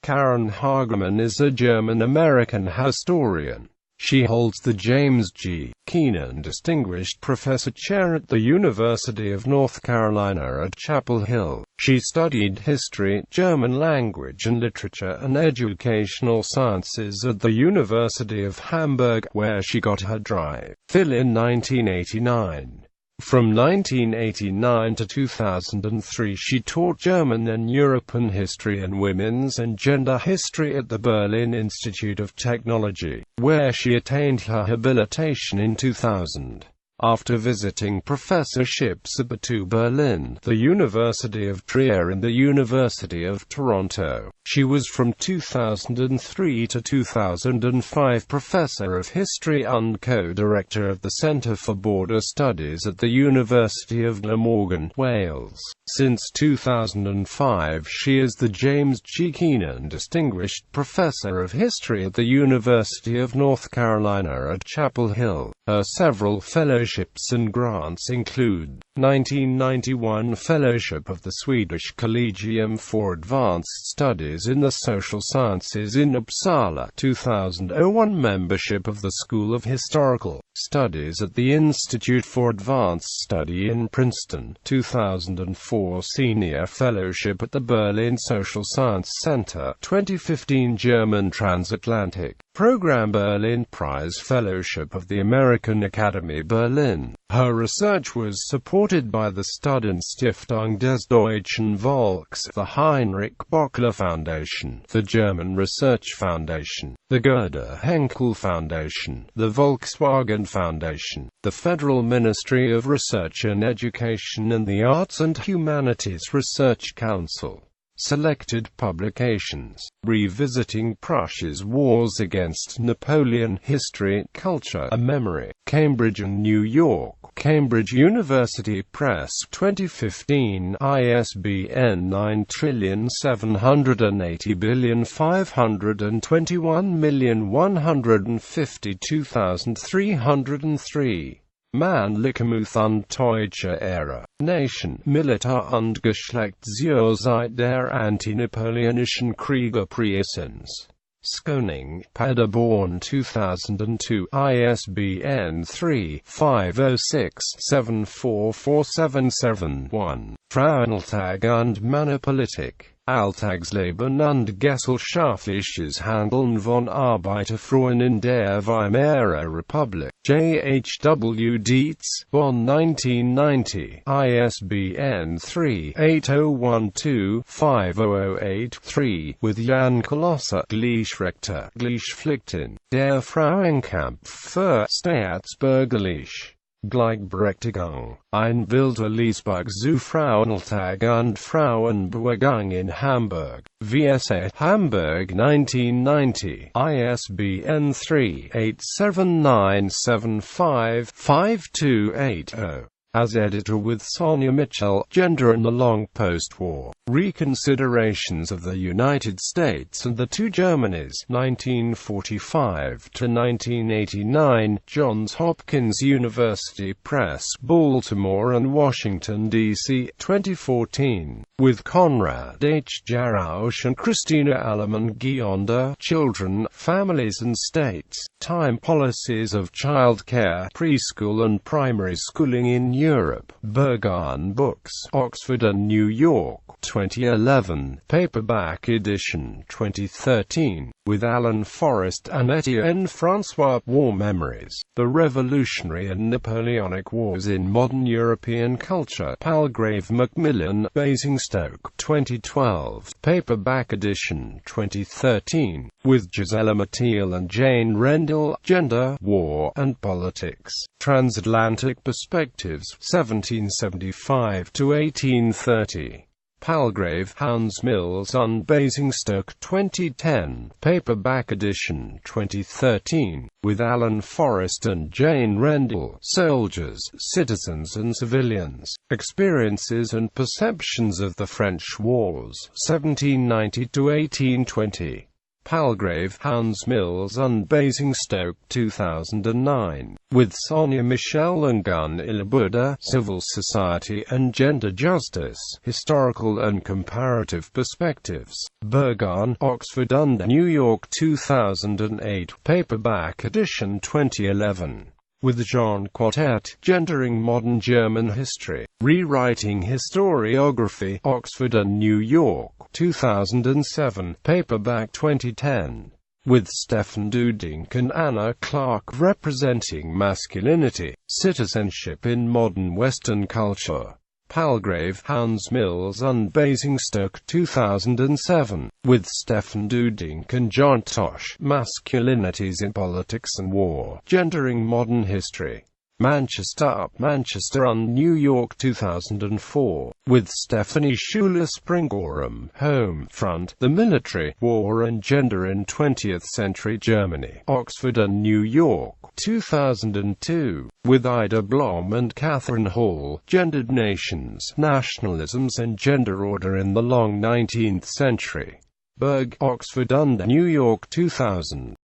Karen Hagemann is a German-American historian. She holds the James G.Kenan Distinguished Professor Chair at the University of North Carolina at Chapel Hill. She studied history, German language and literature, and educational sciences at the University of Hamburg, where she got her Ph.D. in 1989. From 1989 to 2003 she taught German and European history and women's and gender history at the Berlin Institute of Technology, where she attained her habilitation in 2000. After visiting professorships at the TU Berlin, the University of Trier and the University of Toronto, she was from 2003 to 2005 Professor of History and co-director of the Centre for Border Studies at the University of Glamorgan, Wales. Since 2005 she is the James G.Kenan Distinguished Professor of History at the University of North Carolina at Chapel Hill. Her several fellowships and grants include 1991 Fellowship of the Swedish Collegium for Advanced Studies in the Social Sciences in Uppsala, 2001 Membership of the School of Historical Studies at the Institute for Advanced Study in Princeton, 2004 Senior Fellowship at the Berlin Social Science Center, 2015 German Transatlantic Program Berlin Prize Fellowship of the American Academy Berlin. Her research was supported by the Studenstiftung des Deutschen Volks, the Heinrich Böckler Foundation, the German Research Foundation, the Gerda Henkel Foundation, the Volkswagen Foundation, the Federal Ministry of Research and Education, and the Arts and Humanities Research Council. Selected publications: Revisiting Prussia's Wars Against Napoleon, History, Culture, a Memory, Cambridge and New York, Cambridge University Press, 2015, ISBN 9780521152303. Mannlichkeit und Deutsche Ära, Nation, Militär und Geschlecht zur Zeit der Anti-Napoleonischen Kriege Priesens. Skoning, Paderborn 2002, ISBN 3-506-74477-1. Frauenalltag und Männerpolitik. Alltagsleben und gesellschaftliches Handeln von Arbeiterfrauen in der Weimarer Republik. J.H.W. Dietz, Bonn 1990, ISBN 3-8012-50083, with Jan Kolosser, Gleichrechte, Gleichpflichten, der Frauenkampf für Staatsbürgerliche Gleichberechtigung, ein wilder Liesberg zu Frauenalltag und Frauenbewegung in Hamburg, VSA, Hamburg 1990, ISBN 3-87975-5280. As editor with Sonia Mitchell, Gender in the Long Post-War, Reconsiderations of the United States and the Two Germanys, 1945–1989, Johns Hopkins University Press, Baltimore and Washington, D.C., 2014. With Konrad H. Jarousch and Christina Allemann Gionder, Children, Families and States, Time Policies of Child Care, Preschool and Primary Schooling in Europe, Berghahn Books, Oxford and New York, 2011, paperback edition, 2013, with Alan Forrest and Etienne François. War Memories, The Revolutionary and Napoleonic Wars in Modern European Culture, Palgrave Macmillan, Basingstoke, 2012, paperback edition, 2013, with Gisela Mathiel and Jane Rendell, Gender, War, and Politics, Transatlantic Perspectives, 1775–1830. Palgrave, Hans Mills and Basingstoke, 2010, paperback edition, 2013, with Alan Forrest and Jane Rendell, Soldiers, Citizens and Civilians, Experiences and Perceptions of the French Wars, 1790–1820. Palgrave, Hans Mills and Basingstoke 2009. With Sonia Michelle and Gun Ilabuda, Civil Society and Gender Justice, Historical and Comparative Perspectives. Bergon, Oxford and New York 2008. Paperback edition 2011. With Jean Quartet, Gendering Modern German History, Rewriting Historiography, Oxford and New York, 2007, paperback 2010. With Stefan Dudink and Anna Clark, Representing Masculinity, Citizenship in Modern Western Culture. Palgrave, Hans Mills and Basingstoke 2007. With Stefan Dudink and John Tosh, Masculinities in Politics and War, Gendering Modern History. Manchester and New York 2004. With Stephanie Schuler Springorum, Home Front, The Military, War and Gender in 20th Century Germany, Oxford and New York 2002. With Ida Blom and Catherine Hall, Gendered Nations, Nationalisms and Gender Order in the Long 19th Century. Berg, Oxford and New York 2000.